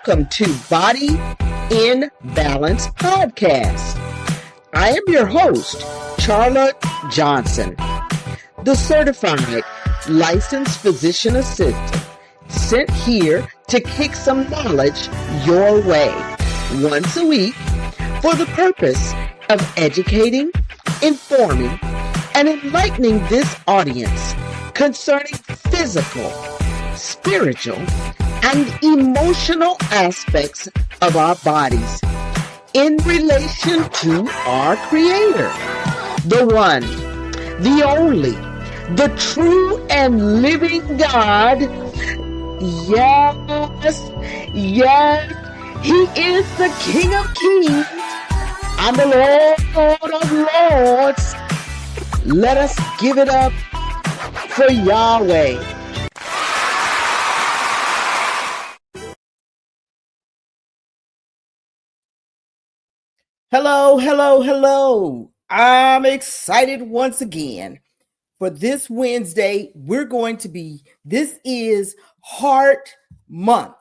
Welcome to Body in Balance Podcast. I am your host, Charlotte Johnson, the certified licensed physician assistant, sent here to kick some knowledge your way once a week for the purpose of educating, informing, and enlightening this audience concerning physical, spiritual, and emotional aspects of our bodies in relation to our Creator, the one, the only, the true and living God. Yes, He is the King of Kings and the Lord of Lords. Let us give it up for Yahweh. Hello. I'm excited once again for this Wednesday. This is Heart Month.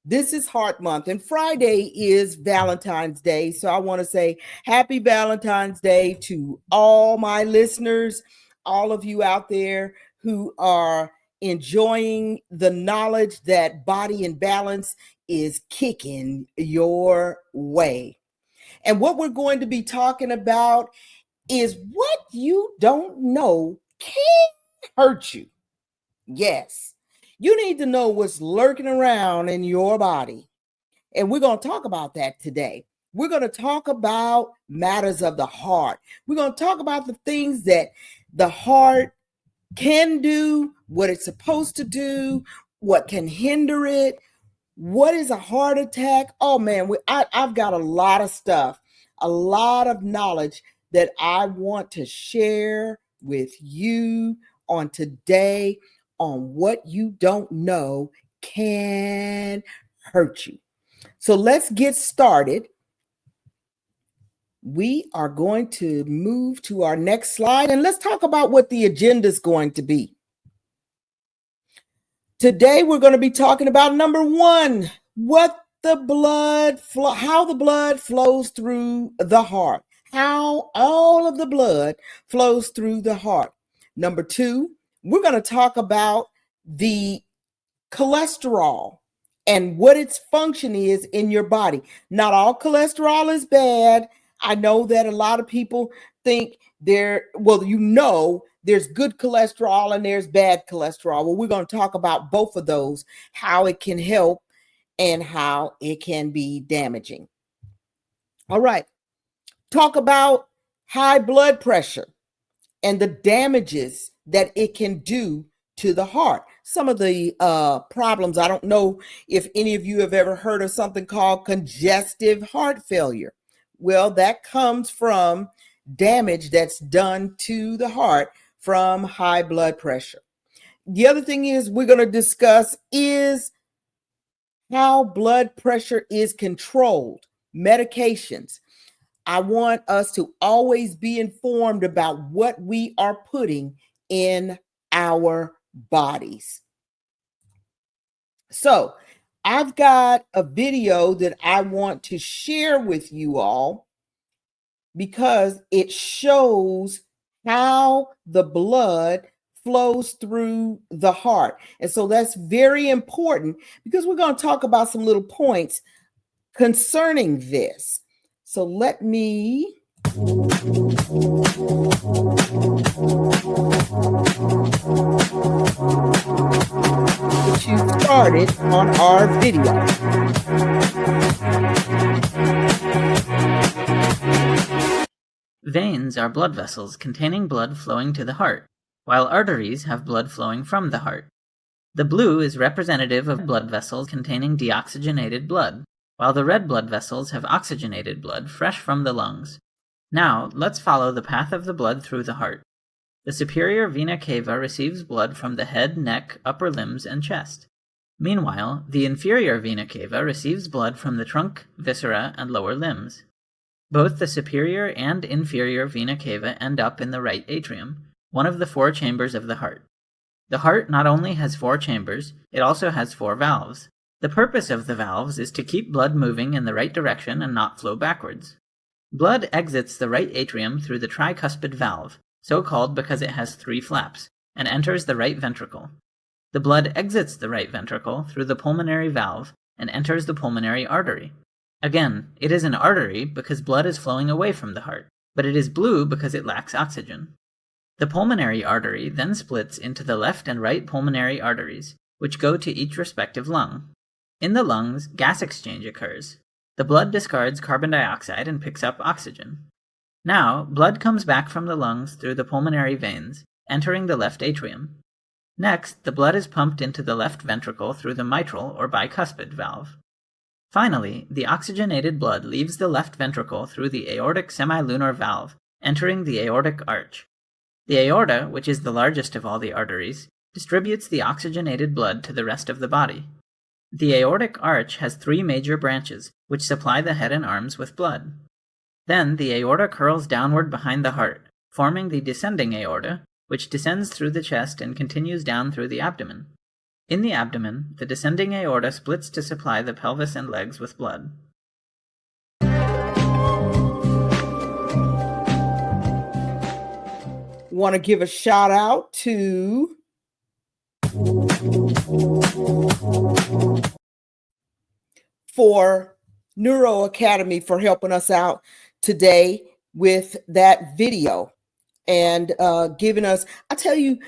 This is Heart Month, and Friday is Valentine's Day. So I want to say happy Valentine's Day to all my listeners, all of you out there who are enjoying the knowledge that Body in Balance is kicking your way. And what we're going to be talking about is what you don't know can hurt you. Yes, you need to know what's lurking around in your body. And we're going to talk about that today. We're going to talk about matters of the heart. We're going to talk about the things that the heart can do, what it's supposed to do, what can hinder it. What is a heart attack? Oh man, I've got a lot of stuff, a lot of knowledge that I want to share with you on today on what you don't know can hurt you. So let's get started. We are going to move to our next slide and let's talk about what the agenda is going to be. Today, we're going to be talking about number one, how the blood flows through the heart, how all of the blood flows through the heart. Number two, we're going to talk about the cholesterol and what its function is in your body. Not all cholesterol is bad. I know that a lot of people think there's good cholesterol and there's bad cholesterol. Well, we're going to talk about both of those, how it can help and how it can be damaging. All right. Talk about high blood pressure and the damages that it can do to the heart. Some of the problems, I don't know if any of you have ever heard of something called congestive heart failure. Well, that comes from damage that's done to the heart from high blood pressure. The other thing is we're going to discuss is how blood pressure is controlled, medications. I want us to always be informed about what we are putting in our bodies. So I've got a video that I want to share with you all because it shows how the blood flows through the heart. And so that's very important because we're going to talk about some little points concerning this. So let me get you started on our video. Veins are blood vessels containing blood flowing to the heart, while arteries have blood flowing from the heart. The blue is representative of blood vessels containing deoxygenated blood, while the red blood vessels have oxygenated blood fresh from the lungs. Now, let's follow the path of the blood through the heart. The superior vena cava receives blood from the head, neck, upper limbs, and chest. Meanwhile, the inferior vena cava receives blood from the trunk, viscera, and lower limbs. Both the superior and inferior vena cava end up in the right atrium, one of the 4 chambers of the heart. The heart not only has 4 chambers, it also has 4 valves. The purpose of the valves is to keep blood moving in the right direction and not flow backwards. Blood exits the right atrium through the tricuspid valve, so called because it has 3 flaps, and enters the right ventricle. The blood exits the right ventricle through the pulmonary valve and enters the pulmonary artery. Again, it is an artery because blood is flowing away from the heart, but it is blue because it lacks oxygen. The pulmonary artery then splits into the left and right pulmonary arteries, which go to each respective lung. In the lungs, gas exchange occurs. The blood discards carbon dioxide and picks up oxygen. Now, blood comes back from the lungs through the pulmonary veins, entering the left atrium. Next, the blood is pumped into the left ventricle through the mitral or bicuspid valve. Finally, the oxygenated blood leaves the left ventricle through the aortic semilunar valve, entering the aortic arch. The aorta, which is the largest of all the arteries, distributes the oxygenated blood to the rest of the body. The aortic arch has 3 major branches, which supply the head and arms with blood. Then the aorta curls downward behind the heart, forming the descending aorta, which descends through the chest and continues down through the abdomen. In the abdomen, the descending aorta splits to supply the pelvis and legs with blood. Want to give a shout out to for Neuro Academy for helping us out today with that video and giving us, I tell you,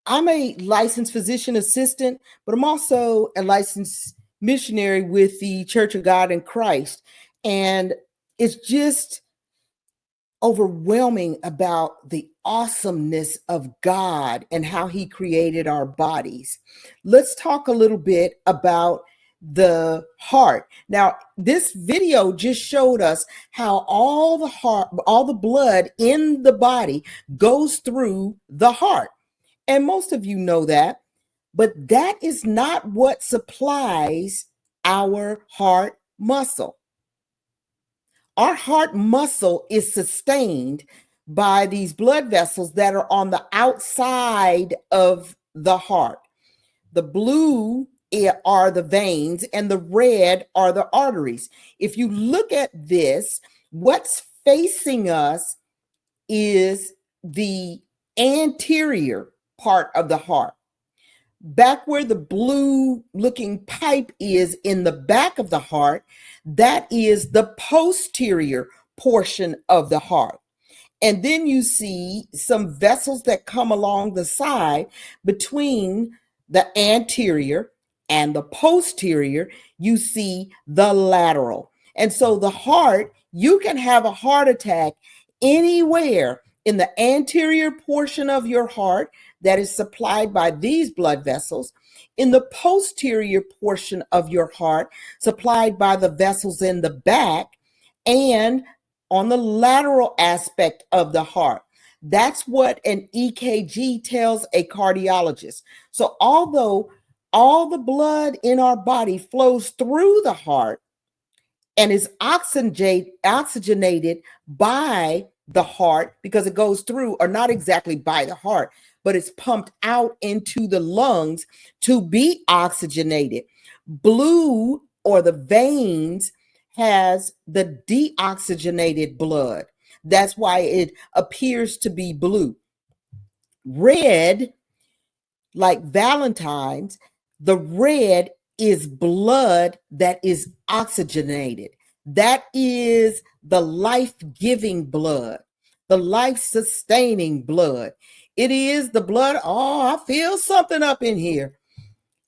I'm a licensed physician assistant, but I'm also a licensed missionary with the Church of God in Christ. And it's just overwhelming about the awesomeness of God and how he created our bodies. Let's talk a little bit about the heart. Now, this video just showed us how all the blood in the body goes through the heart. And most of you know that, but that is not what supplies our heart muscle. Our heart muscle is sustained by these blood vessels that are on the outside of the heart. The blue are the veins and the red are the arteries. If you look at this, what's facing us is the anterior part of the heart. Back where the blue looking pipe is in the back of the heart, that is the posterior portion of the heart. And then you see some vessels that come along the side between the anterior and the posterior. You see the lateral. And so the heart, you can have a heart attack anywhere in the anterior portion of your heart that is supplied by these blood vessels, in the posterior portion of your heart supplied by the vessels in the back, and on the lateral aspect of the heart. That's what an EKG tells a cardiologist. So although all the blood in our body flows through the heart and is oxygenated by the heart, because it goes through, or not exactly by the heart, but it's pumped out into the lungs to be oxygenated. Blue, or the veins, has the deoxygenated blood. That's why it appears to be blue. Red, like Valentine's, the red is blood that is oxygenated. That is the life-giving blood, the life-sustaining blood. It is the blood. Oh, I feel something up in here.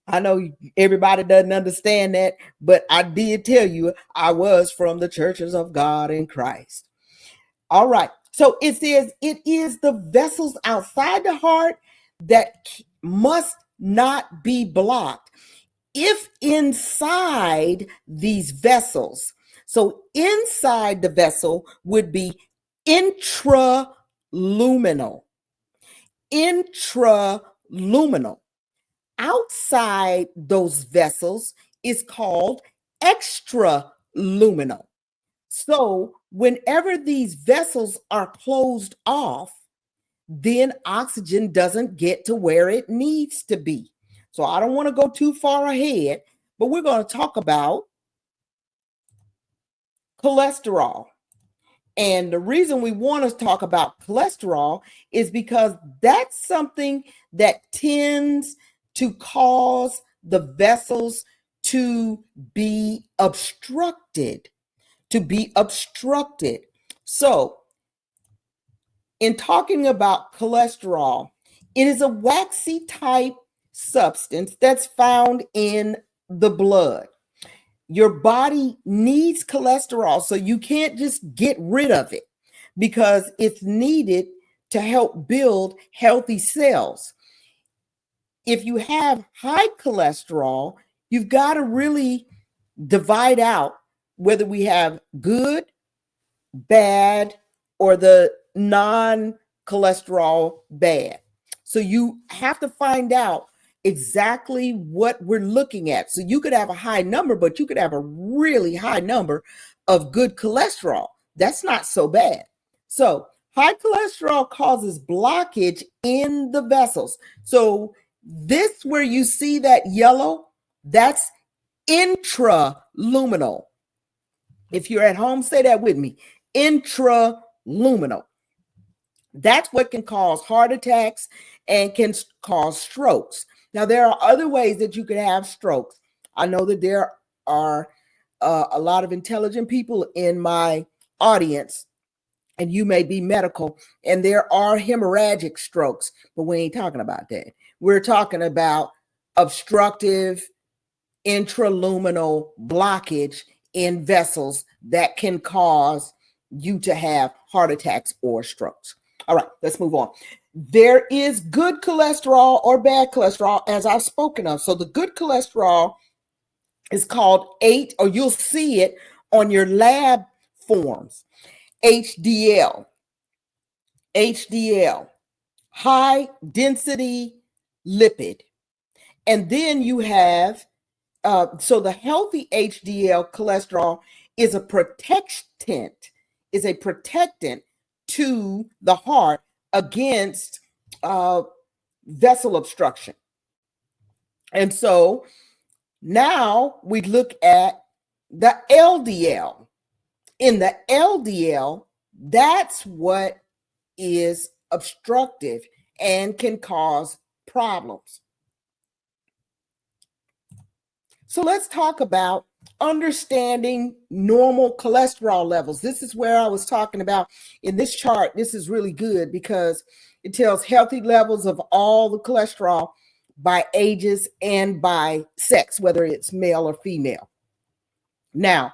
I know everybody doesn't understand that, but I did tell you I was from the churches of God in Christ. All right. So it says it is the vessels outside the heart that must not be blocked. If inside these vessels, so inside the vessel would be intraluminal. Intraluminal. Outside those vessels is called extraluminal. So whenever these vessels are closed off, then oxygen doesn't get to where it needs to be. So I don't want to go too far ahead, but we're going to talk about cholesterol. And the reason we want to talk about cholesterol is because that's something that tends to cause the vessels to be obstructed, So, in talking about cholesterol, it is a waxy type substance that's found in the blood. Your body needs cholesterol, so you can't just get rid of it because it's needed to help build healthy cells. If you have high cholesterol, you've got to really divide out whether we have good, bad, or the non-cholesterol bad. So you have to find out exactly what we're looking at. So you could have a high number, but you could have a really high number of good cholesterol. That's not so bad. So high cholesterol causes blockage in the vessels. So this where you see that yellow, that's intraluminal. If you're at home, say that with me. Intraluminal. That's what can cause heart attacks and can cause strokes. Now, there are other ways that you can have strokes. I know that there are a lot of intelligent people in my audience, and you may be medical, and there are hemorrhagic strokes, but we ain't talking about that. We're talking about obstructive intraluminal blockage in vessels that can cause you to have heart attacks or strokes. All right, let's move on. There is good cholesterol or bad cholesterol, as I've spoken of. So the good cholesterol is called 8, or you'll see it on your lab forms. HDL, high density lipid. And then you have so the healthy HDL cholesterol is a protectant, to the heart against vessel obstruction. And so now we look at the LDL. In the LDL, that's what is obstructive and can cause problems. So let's talk about understanding normal cholesterol levels. This is where I was talking about in this chart. This is really good because it tells healthy levels of all the cholesterol by ages and by sex, whether it's male or female. Now,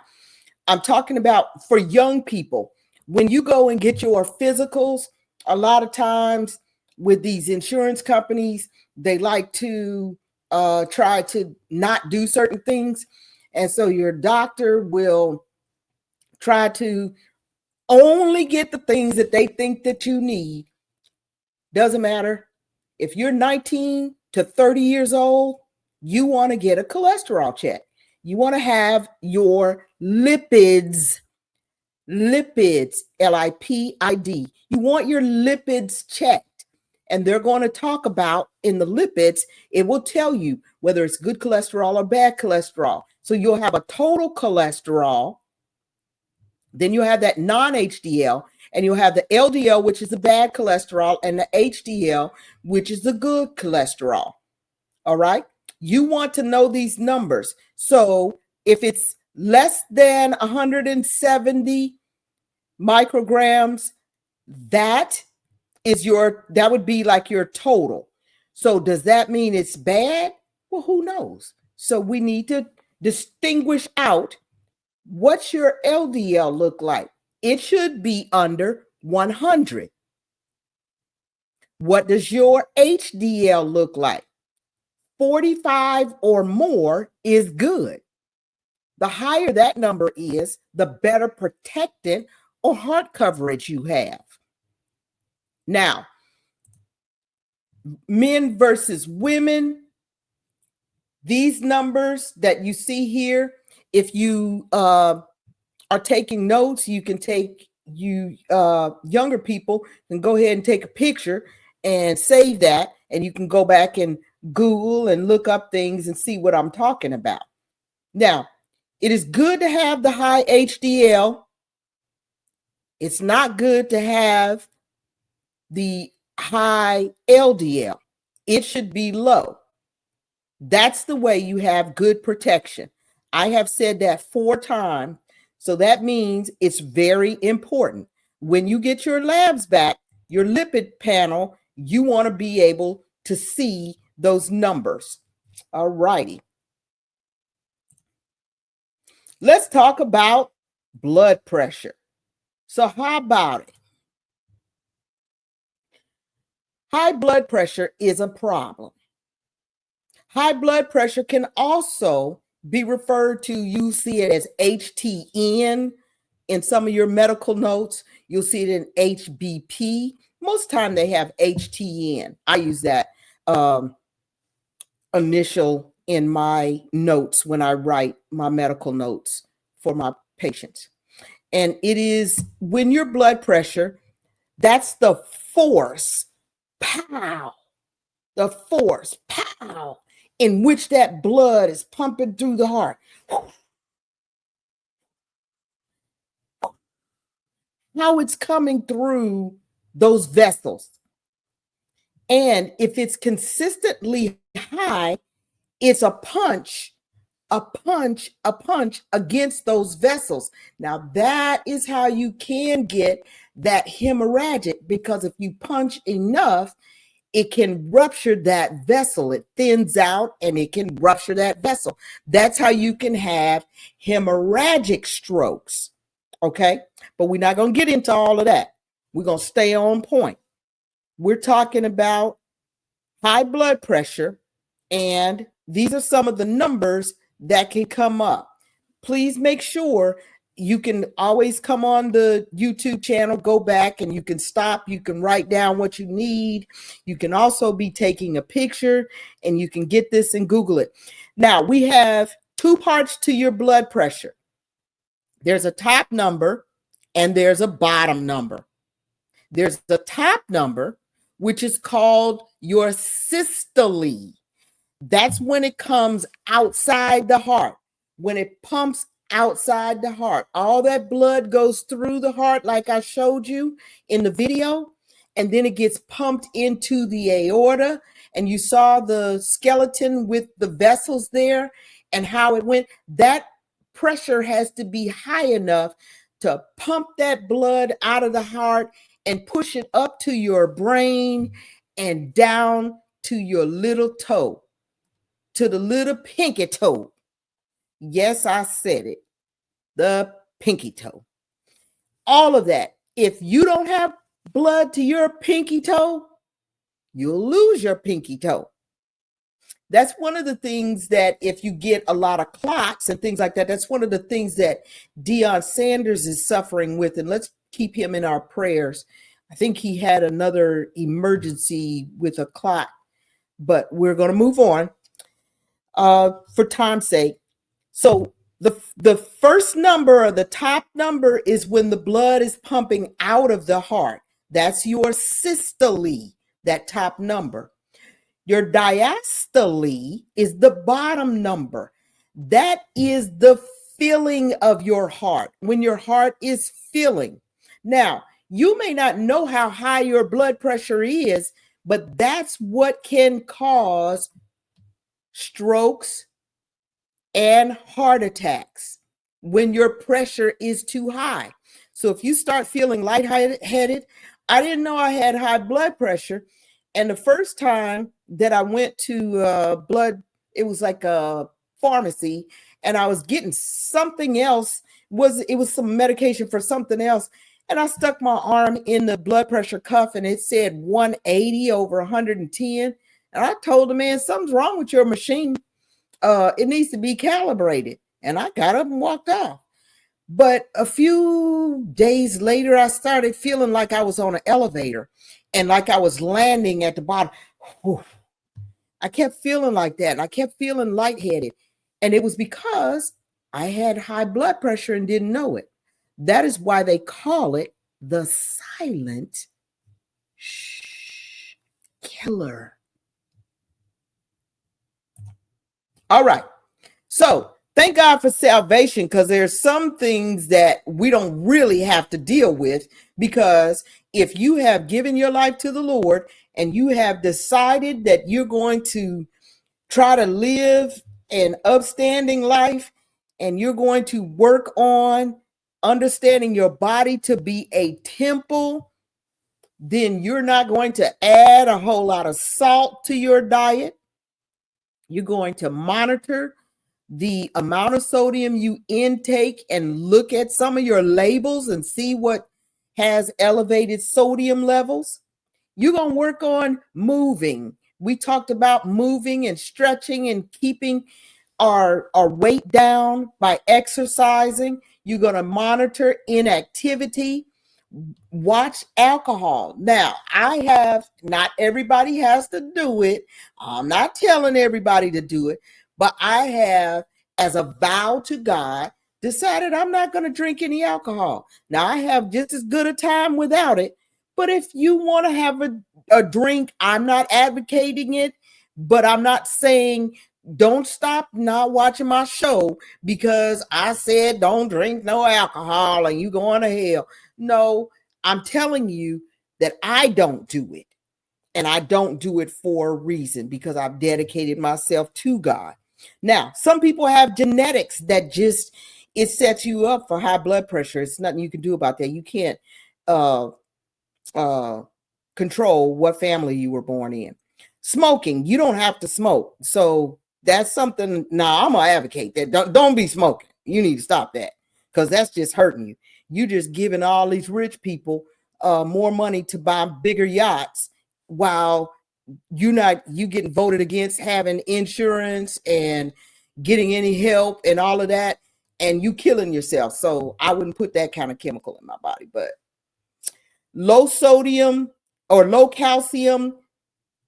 I'm talking about for young people. When you go and get your physicals, a lot of times with these insurance companies, they like to try to not do certain things. And so your doctor will try to only get the things that they think that you need. Doesn't matter. If you're 19 to 30 years old, you want to get a cholesterol check. You want to have your lipids, Lipid. You want your lipids checked. And they're going to talk about in the lipids, it will tell you whether it's good cholesterol or bad cholesterol. So you'll have a total cholesterol. Then you'll have that non-HDL, and you'll have the LDL, which is the bad cholesterol, and the HDL, which is the good cholesterol. All right. You want to know these numbers. So if it's less than 170 micrograms, that would be like your total. So does that mean it's bad? Well, who knows? So we need to distinguish out what's your LDL look like. It should be under 100. What does your HDL look like? 45 or more is good. The higher that number is, the better protectant or heart coverage you have. Now, men versus women, these numbers that you see here, if you are taking notes, you can take younger people can go ahead and take a picture and save that, and you can go back and Google and look up things and see what I'm talking about. Now, it is good to have the high HDL. It's not good to have the high LDL. It should be low. That's the way you have good protection. I have said that 4 times. So that means it's very important. When you get your labs back, your lipid panel, you want to be able to see those numbers. All righty. Let's talk about blood pressure. So how about it? High blood pressure is a problem. High blood pressure can also be referred to, you see it as HTN in some of your medical notes. You'll see it in HBP. Most time they have HTN. I use that initial in my notes when I write my medical notes for my patients. And it is when your blood pressure, that's the force, pow, the force, pow, in which that blood is pumping through the heart. How it's coming through those vessels. And if it's consistently high, it's a punch, a punch, a punch against those vessels. Now, that is how you can get that hemorrhagic, because if you punch enough, it can rupture that vessel. It thins out and it can rupture that vessel. That's how you can have hemorrhagic strokes. Okay. But we're not going to get into all of that. We're going to stay on point. We're talking about high blood pressure, and these are some of the numbers that can come up. Please make sure you can always come on the YouTube channel, go back, and you can stop. You can write down what you need. You can also be taking a picture, and you can get this and Google it. Now, we have 2 parts to your blood pressure. There's a top number and there's a bottom number. There's the top number, which is called your systole. That's when it comes outside the heart, when it pumps outside the heart. All that blood goes through the heart, like I showed you in the video, and then it gets pumped into the aorta. And you saw the skeleton with the vessels there and how it went. That pressure has to be high enough to pump that blood out of the heart and push it up to your brain and down to your little toe, to the little pinky toe. Yes, I said it. The pinky toe. All of that. If you don't have blood to your pinky toe, you'll lose your pinky toe. That's one of the things that if you get a lot of clots and things like that, that's one of the things that Deion Sanders is suffering with. And let's keep him in our prayers. I think he had another emergency with a clot, but we're going to move on for time's sake. So the first number, or the top number, is when the blood is pumping out of the heart. That's your systole, that top number. Your diastole is the bottom number. That is the filling of your heart, when your heart is filling. Now, you may not know how high your blood pressure is, but that's what can cause strokes and heart attacks when your pressure is too high. So if you start feeling lightheaded, I didn't know I had high blood pressure. And the first time that I went to it was like a pharmacy, and I was getting something else. It was some medication for something else. And I stuck my arm in the blood pressure cuff, and it said 180 over 110. And I told the man, something's wrong with your machine. It needs to be calibrated. And I got up and walked off. But a few days later, I started feeling like I was on an elevator and like I was landing at the bottom. Whew. I kept feeling like that. And I kept feeling lightheaded. And it was because I had high blood pressure and didn't know it. That is why they call it the silent killer. All right. So Thank God for salvation, because there's some things that we don't really have to deal with, because if you have given your life to the Lord and you have decided that you're going to try to live an upstanding life and you're going to work on understanding your body to be a temple, then you're not going to add a whole lot of salt to your diet. You're going to monitor the amount of sodium you intake and look at some of your labels and see what has elevated sodium levels. You're going to work on moving. We talked about moving and stretching and keeping our weight down by exercising. You're going to monitor inactivity. Watch alcohol. Now, not everybody has to do it. I'm not telling everybody to do it, but I have, as a vow to God, decided I'm not going to drink any alcohol. Now, I have just as good a time without it, but if you want to have a drink, I'm not advocating it, but I'm not saying don't stop not watching my show because I said don't drink no alcohol and you going to hell. No, I'm telling you that I don't do it. And I don't do it for a reason, because I've dedicated myself to God. Now, some people have genetics that just, it sets you up for high blood pressure. It's nothing you can do about that. You can't uh, control what family you were born in. Smoking, you don't have to smoke. So that's something. Now, I'm going to advocate that. Don't be smoking. You need to stop that, because that's just hurting you. You just giving all these rich people more money to buy bigger yachts, while you getting voted against having insurance and getting any help and all of that, and you killing yourself. So I wouldn't put that kind of chemical in my body. But low sodium or low calcium,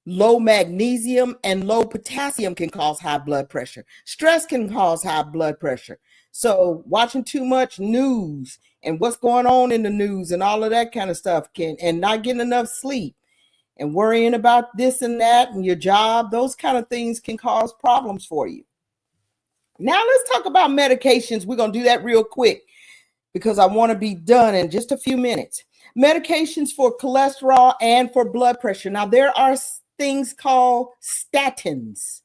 low magnesium, and low potassium can cause high blood pressure. Stress can cause high blood pressure. So watching too much news and what's going on in the news and all of that kind of stuff and not getting enough sleep and worrying about this and that and your job, those kind of things can cause problems for you. Now let's talk about medications. We're going to do that real quick because I want to be done in just a few minutes. Medications for cholesterol and for blood pressure. Now, there are things called statins.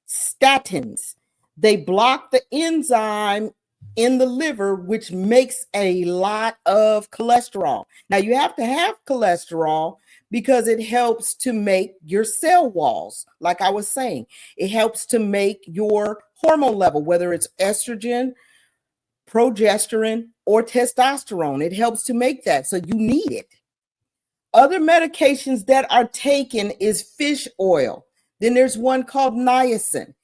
Statins. They block the enzyme in the liver, which makes a lot of cholesterol. Now, you have to have cholesterol because it helps to make your cell walls, like I was saying. It helps to make your hormone level, whether it's estrogen, progesterone, or testosterone. It helps to make that, so you need it. Other medications that are taken is fish oil. Then there's one called niacin,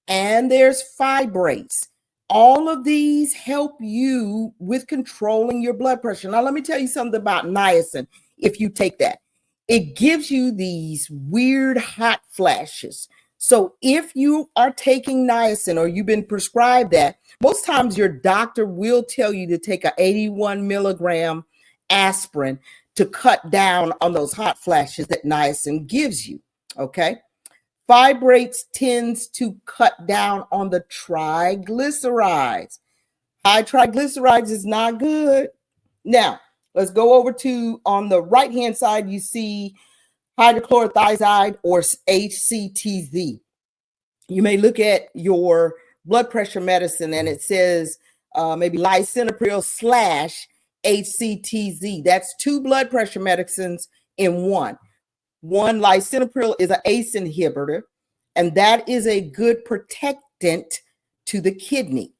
and there's fibrates. All of these help you with controlling your blood pressure. Now, let me tell you something about niacin. If you take that, it gives you these weird hot flashes. So if you are taking niacin or you've been prescribed that, most times your doctor will tell you to take a 81 milligram aspirin to cut down on those hot flashes that niacin gives you. Okay. Fibrates tends to cut down on the triglycerides. High triglycerides is not good. Now, let's go over to, on the right hand side, you see hydrochlorothiazide or HCTZ. You may look at your blood pressure medicine and it says maybe lisinopril / HCTZ. That's two blood pressure medicines in one. One, lisinopril, is an ACE inhibitor, and that is a good protectant to the kidney.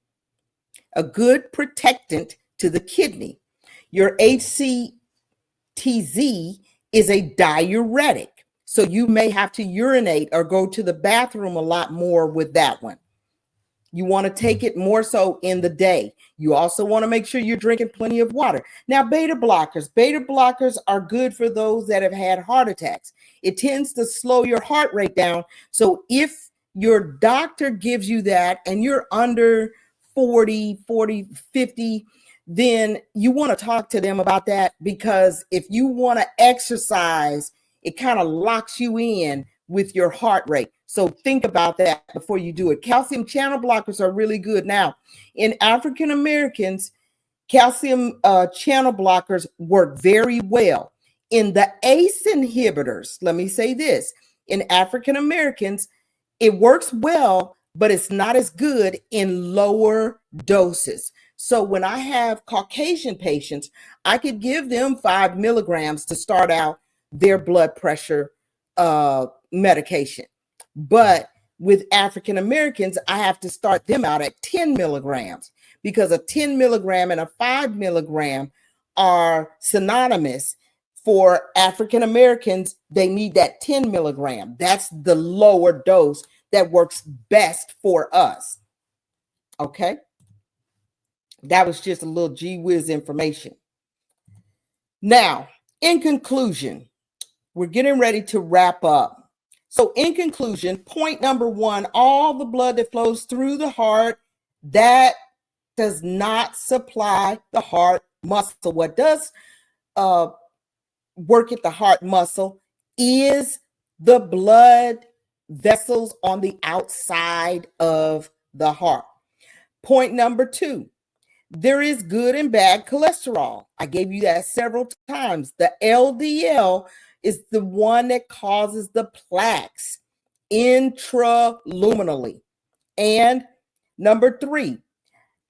A good protectant to the kidney. Your HCTZ is a diuretic, so you may have to urinate or go to the bathroom a lot more with that one. You want to take it more so in the day. You also want to make sure you're drinking plenty of water. Now, beta blockers are good for those that have had heart attacks. It tends to slow your heart rate down. So if your doctor gives you that and you're under 40, 50, then you want to talk to them about that, because if you want to exercise, it kind of locks you in with your heart rate. So think about that before you do it. Calcium channel blockers are really good. Now, in African Americans, calcium channel blockers work very well. In the ACE inhibitors, let me say this, in African Americans, it works well, but it's not as good in lower doses. So when I have Caucasian patients, I could give them 5 milligrams to start out their blood pressure medication. But with African Americans, I have to start them out at 10 milligrams because a 10 milligram and a 5 milligram are synonymous. For African Americans, they need that 10 milligram. That's the lower dose that works best for us. Okay. That was just a little gee whiz information. Now, in conclusion, we're getting ready to wrap up. So in conclusion, point number 1, all the blood that flows through the heart, that does not supply the heart muscle. What does work at the heart muscle is the blood vessels on the outside of the heart. Point number 2, there is good and bad cholesterol. I gave you that several times. The LDL is the one that causes the plaques intraluminally. And number 3,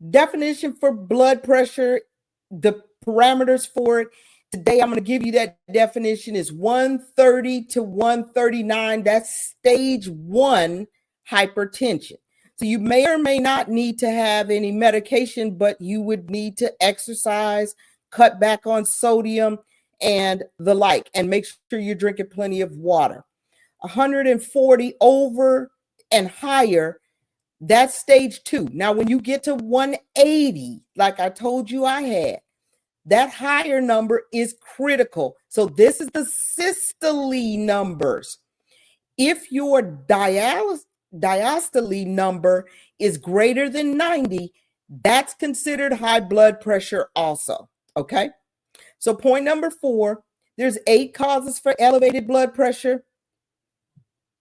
definition for blood pressure, the parameters for it. Today, I'm going to give you that definition is 130 to 139. That's stage 1 hypertension. So you may or may not need to have any medication, but you would need to exercise, cut back on sodium and the like, and make sure you're drinking plenty of water. 140 over and higher, that's stage 2. Now, when you get to 180, like I told you I had, that higher number is critical. So this is the systole numbers. If your diastole number is greater than 90, that's considered high blood pressure also. Okay. So point number 4, there's 8 causes for elevated blood pressure: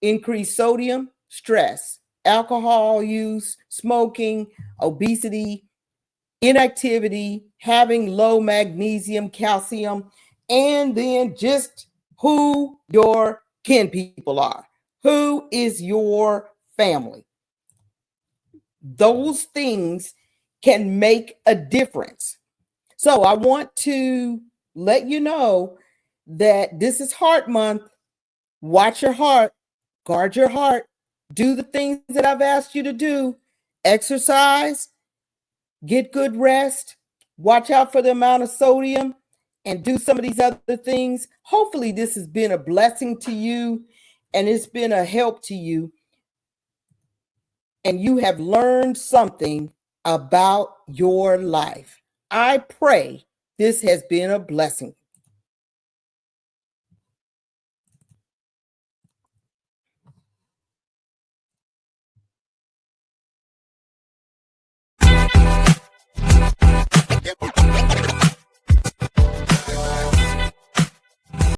increased sodium, stress, alcohol use, smoking, obesity, inactivity, having low magnesium, calcium, and then just who your kin people are. Who is your family? Those things can make a difference. So I want to let you know that this is Heart Month. Watch your heart, guard your heart, do the things that I've asked you to do. Exercise, get good rest, watch out for the amount of sodium, and do some of these other things. Hopefully this has been a blessing to you and it's been a help to you, and you have learned something about your life. I pray this has been a blessing